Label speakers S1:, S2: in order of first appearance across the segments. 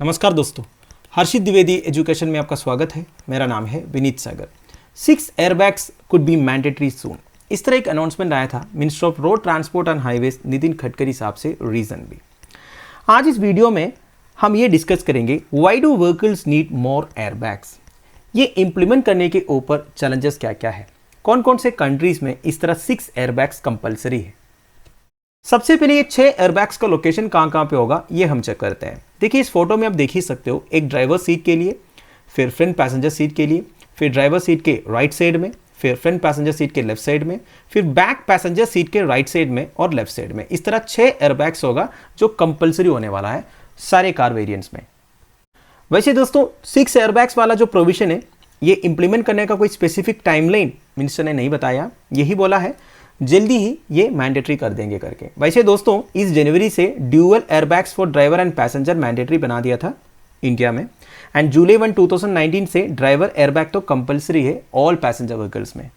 S1: नमस्कार दोस्तों, हर्षित द्विवेदी एजुकेशन में आपका स्वागत है। मेरा नाम है विनीत सागर। 6 एयरबैग्स कुड बी मैंडेटरी सून, इस तरह एक अनाउंसमेंट आया था minister of road transport and highways Nitin Gadkari साहब से रीजन भी। आज इस वीडियो में हम ये डिस्कस करेंगे why do vehicles need more airbags. ये इंप्लीमेंट करने के ऊपर चैलेंजेस क्या क्या है, कौन कौन से कंट्रीज में इस तरह 6 एयरबैग्स कंपलसरी है। सबसे पहले ये 6 एयरबैग्स का लोकेशन कहाँ पे होगा ये हम चेक करते हैं। देखिए इस फोटो में आप देख ही सकते हो, एक ड्राइवर सीट के लिए, फिर फ्रंट पैसेंजर सीट के लिए, फिर ड्राइवर सीट के राइट साइड में, फिर फ्रंट पैसेंजर सीट के लेफ्ट साइड में, फिर बैक पैसेंजर सीट के राइट साइड में और लेफ्ट साइड में। इस तरह 6 एयरबैग्स होगा जो कंपलसरी होने वाला है सारे कार वेरिएंट्स में। वैसे दोस्तों 6 एयरबैग्स वाला जो प्रोविजन है ये इंप्लीमेंट करने का कोई स्पेसिफिक टाइमलाइन मिनिस्टर ने नहीं बताया, यही बोला है जल्दी ही ये मैंडेटरी कर देंगे करके। वैसे दोस्तों इस जनवरी से dual airbags for driver and passenger mandatory बना दिया था इंडिया में, एंड जुलाई 1, 2019 से ड्राइवर एयरबैग तो कंपलसरी है ऑल पैसेंजर व्हीकल्स में।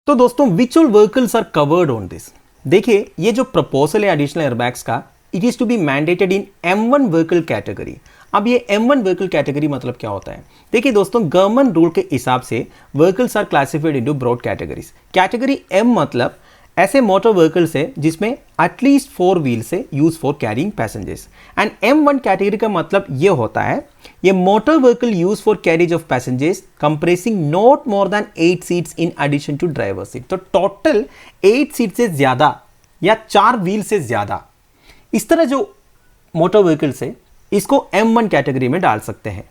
S1: तो दोस्तों which all vehicles are covered on this. देखिए ये जो प्रपोजल है एडिशनल एयरबैग्स का, it is to be mandated in M1 vehicle category. अब ये M1 व्हीकल कैटेगरी मतलब क्या होता है? देखिए दोस्तों गवर्नमेंट रूल के हिसाब से vehicles are classified into broad categories. Category M मतलब ऐसे मोटर व्हीकल्स है जिसमें एटलीस्ट 4 व्हील्स है use for carrying passengers. And M1 category का मतलब ये होता है ये motor vehicle use for carriage of passengers comprising not more than 8 seats in addition to driver seat. तो टोटल 8 सीट से ज्यादा या 4 व्हील से ज्यादा, इस तरह जो मोटर व्हीकल्स है इसको M1 कैटेगरी में डाल सकते हैं।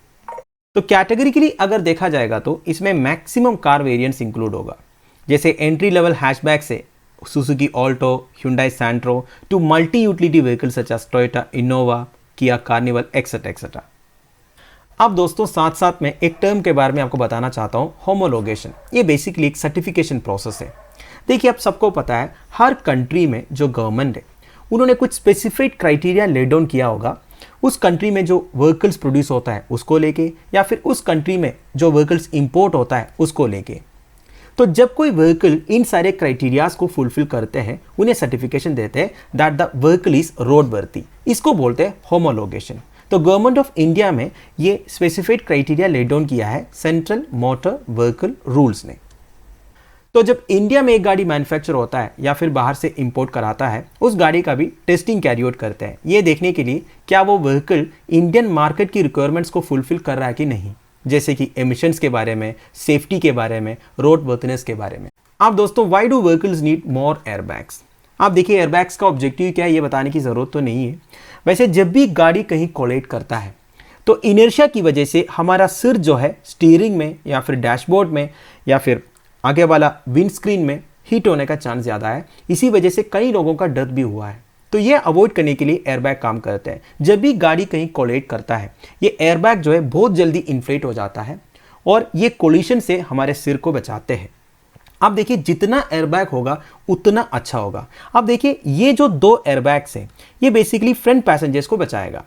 S1: तो कैटेगरिकली अगर देखा जाएगा तो इसमें मैक्सिमम कार वेरिएंट्स इंक्लूड होगा, जैसे एंट्री लेवल हैचबैक से Suzuki Alto, Hyundai Santro to multi utility vehicle such as Toyota Innova, Kia Carnival etcetera etcetera. अब दोस्तों साथ साथ में एक टर्म के बारे में आपको बताना चाहता हूं, होमोलोगेशन। ये बेसिकली एक सर्टिफिकेशन प्रोसेस है। देखिए आप सबको पता है हर कंट्री में जो गवर्नमेंट है उन्होंने कुछ स्पेसिफिक क्राइटेरिया ले डाउन किया होगा उस कंट्री में जो व्हीकल्स प्रोड्यूस होता है उसको लेके, या फिर उस कंट्री में जो व्हीकल्स इंपोर्ट होता है उसको लेके। तो जब कोई व्हीकल इन सारे क्राइटेरियाज को फुलफिल करते हैं उन्हें सर्टिफिकेशन देते हैं that the vehicle is road वर्दी। इसको बोलते हैं होमोलोगेशन। तो गवर्नमेंट ऑफ इंडिया में ये स्पेसिफाइड क्राइटेरिया ले डाउन किया है सेंट्रल मोटर व्हीकल रूल्स ने। तो जब इंडिया में एक गाड़ी मैन्युफैक्चर होता है या फिर बाहर से इंपोर्ट कराता है, उस गाड़ी का भी टेस्टिंग कैरी आउट करते हैं ये देखने के लिए क्या वो व्हीकल इंडियन मार्केट की रिक्वायरमेंट्स को फुलफिल कर रहा है कि नहीं, जैसे कि एमिशंस के बारे में, सेफ्टी के बारे में, रोड वर्थनेस के बारे में। अब दोस्तों why do vehicles need more airbags. आप देखिए एयरबैग्स का ऑब्जेक्टिव क्या है ये बताने की जरूरत तो नहीं है। वैसे जब भी गाड़ी कहीं कोलाइड करता है तो इनर्शिया की वजह से हमारा सिर जो है स्टीयरिंग में या फिर डैशबोर्ड में या फिर आगे वाला विंड स्क्रीन में हीट होने का चांस ज़्यादा है। इसी वजह से कई लोगों का डेथ भी हुआ है। तो ये अवॉइड करने के लिए एयरबैग काम करते हैं। जब भी गाड़ी कहीं कोलाइड करता है ये एयरबैग जो है बहुत जल्दी इन्फ्लेट हो जाता है और ये कोलिशन से हमारे सिर को बचाते हैं। अब देखिए जितना एयरबैग होगा उतना अच्छा होगा। अब देखिए ये जो 2 एयरबैग्स हैं ये बेसिकली फ्रंट पैसेंजर्स को बचाएगा।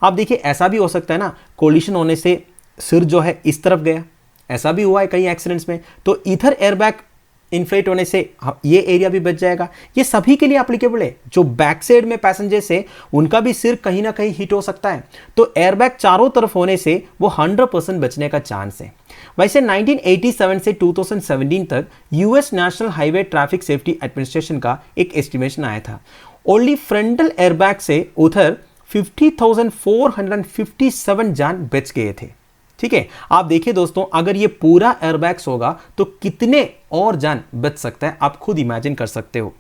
S1: अब देखिए ऐसा भी हो सकता है ना, कोलिशन होने से सिर जो है इस तरफ गया, ऐसा भी हुआ है कई एक्सीडेंट्स में, तो इधर एयरबैग इन्फ्लेट होने से ये एरिया भी बच जाएगा। ये सभी के लिए एप्लीकेबल है। जो बैक साइड में पैसेंजर्स है उनका भी सिर कहीं ना कहीं हिट हो सकता है, तो एयरबैग चारों तरफ होने से वो 100% बचने का चांस है। वैसे 1987 से 2017 तक US national highway traffic safety administration का एक एस्टिमेशन आया था, ओनली फ्रंटल एयरबैग से उधर 50,457 जान बच गए थे। ठीक है, आप देखिए दोस्तों अगर ये पूरा एयरबैग्स होगा तो कितने और जान बच सकता है आप खुद इमेजिन कर सकते हो।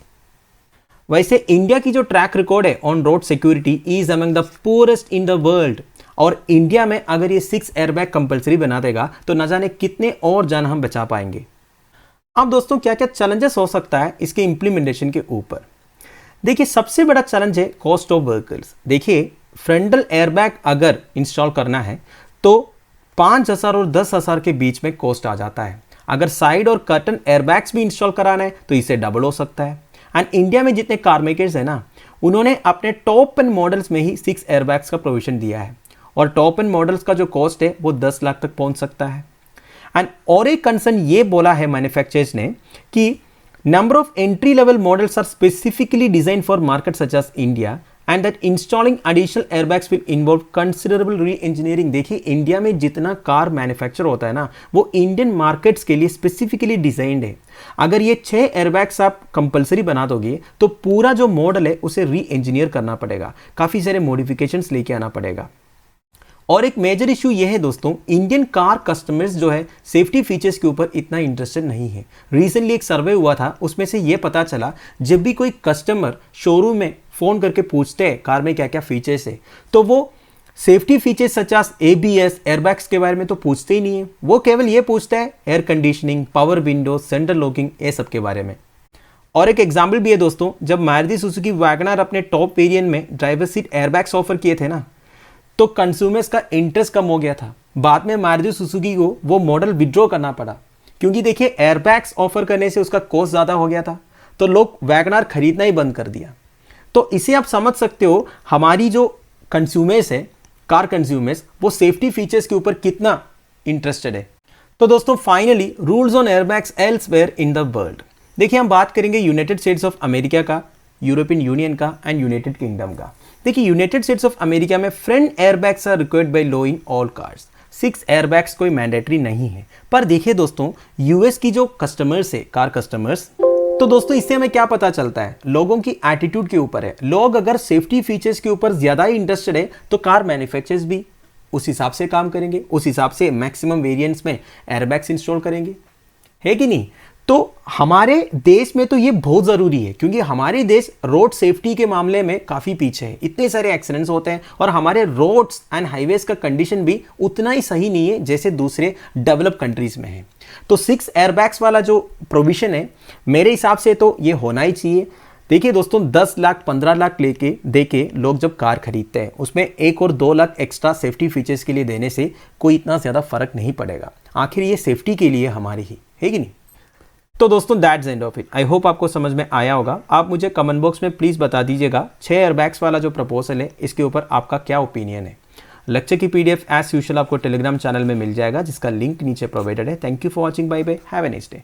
S1: वैसे इंडिया की जो ट्रैक रिकॉर्ड है on road security is among the poorest in the world, और इंडिया में अगर ये 6 एयरबैग कंपलसरी बना देगा तो न जाने कितने और जान हम बचा पाएंगे। अब दोस्तों क्या क्या चैलेंजेस हो सकता है इसके इंप्लीमेंटेशन के ऊपर। देखिए सबसे बड़ा चैलेंज है कॉस्ट ऑफ व्हीकल्स। देखिए फ्रंटल एयरबैग अगर इंस्टॉल करना है तो 5,000 और 10,000 के बीच में कॉस्ट आ जाता है। अगर साइड और कर्टन एयरबैग्स भी इंस्टॉल कराना है तो इससे डबल हो सकता है। एंड इंडिया में जितने कार मेकर्स है ना उन्होंने अपने टॉप एंड मॉडल्स में ही 6 एयरबैग्स का प्रोविजन दिया है, और टॉप एंड मॉडल्स का जो कॉस्ट है वो 10 लाख तक पहुंच सकता है। एंड और एक कंसर्न ये बोला है मैन्युफैक्चरर्स ने कि number of entry level models are specifically designed for markets such as India and that installing additional airbags will involve considerable री इंजीनियरिंग। देखिए इंडिया में जितना कार मैन्युफैक्चर होता है ना, वो इंडियन मार्केट्स के लिए स्पेसिफिकली डिजाइंड है। अगर ये 6 एयरबैग्स आप कंपलसरी बना दोगे तो पूरा जो मॉडल है उसे री इंजीनियर करना पड़ेगा, काफ़ी सारे मॉडिफिकेशंस लेके आना पड़ेगा। और एक मेजर इशू ये है दोस्तों, इंडियन कार कस्टमर्स जो है सेफ्टी फीचर्स के ऊपर इतना इंटरेस्टेड नहीं है। रिसेंटली एक सर्वे हुआ था, उसमें से ये पता चला जब भी कोई कस्टमर शोरूम में फ़ोन करके पूछते हैं कार में क्या क्या फीचर्स है, तो वो safety features such as ABS, airbags के बारे में तो पूछते ही नहीं है। वो केवल ये पूछता है air conditioning, power window, centre locking, ये सब के बारे में। और एक एग्जाम्पल भी है दोस्तों, जब मारुति सुजुकी वैगनर अपने टॉप वेरिएंट में ड्राइवर सीट एयरबैग्स ऑफर किए थे ना, तो कंज्यूमर्स का इंटरेस्ट कम हो गया था। बाद में मारुति सुजुकी को वो मॉडल विड्रॉ करना पड़ा, क्योंकि देखिए एयरबैग्स ऑफर करने से उसका कॉस्ट ज़्यादा हो गया था, तो लोग वैगनर खरीदना ही बंद कर दिया। तो इसे आप समझ सकते हो हमारी जो कंज्यूमर्स है, कार कंज्यूमर्स, वो सेफ्टी फीचर्स के ऊपर कितना इंटरेस्टेड है। तो दोस्तों finally rules on airbags elsewhere in the world. देखिए हम बात करेंगे यूनाइटेड स्टेट्स ऑफ अमेरिका का, यूरोपियन यूनियन का एंड यूनाइटेड किंगडम का। देखिए यूनाइटेड स्टेट्स ऑफ अमेरिका में front airbags are required by law in all cars. 6 airbags कोई मैंडेटरी नहीं है। पर देखिए दोस्तों, यूएस की जो कस्टमर्स है, कार कस्टमर्स, तो दोस्तों इससे हमें क्या पता चलता है, लोगों की एटीट्यूड के ऊपर है। लोग अगर सेफ्टी फीचर्स के ऊपर ज्यादा ही इंटरेस्टेड है तो कार मैन्युफैक्चरर्स भी उस हिसाब से काम करेंगे, उस हिसाब से मैक्सिमम वेरिएंट्स में एयरबैग्स इंस्टॉल करेंगे, है कि नहीं। तो हमारे देश में तो ये बहुत ज़रूरी है, क्योंकि हमारे देश रोड सेफ्टी के मामले में काफ़ी पीछे है। इतने सारे एक्सीडेंट्स होते हैं और हमारे रोड्स एंड हाईवेज का कंडीशन भी उतना ही सही नहीं है जैसे दूसरे डेवलप कंट्रीज में है। तो 6 एयरबैग्स वाला जो प्रोविजन है, मेरे हिसाब से तो ये होना ही चाहिए। देखिए दोस्तों, 10 लाख 15 लाख लेके देके लोग जब कार खरीदते हैं, उसमें 1 और 2 लाख एक्स्ट्रा सेफ्टी फीचर्स के लिए देने से कोई इतना ज़्यादा फर्क नहीं पड़ेगा। आखिर ये सेफ्टी के लिए हमारी ही है कि नहीं। तो दोस्तों that's end of it. I hope आपको समझ में आया होगा। आप मुझे कमेंट बॉक्स में प्लीज़ बता दीजिएगा 6 एयरबैग्स वाला जो प्रपोजल है इसके ऊपर आपका क्या ओपिनियन है। लेक्चर की PDF एज यूजुअल आपको टेलीग्राम चैनल में मिल जाएगा, जिसका लिंक नीचे प्रोवाइडेड है। Thank you for watching, bye bye, have a nice day.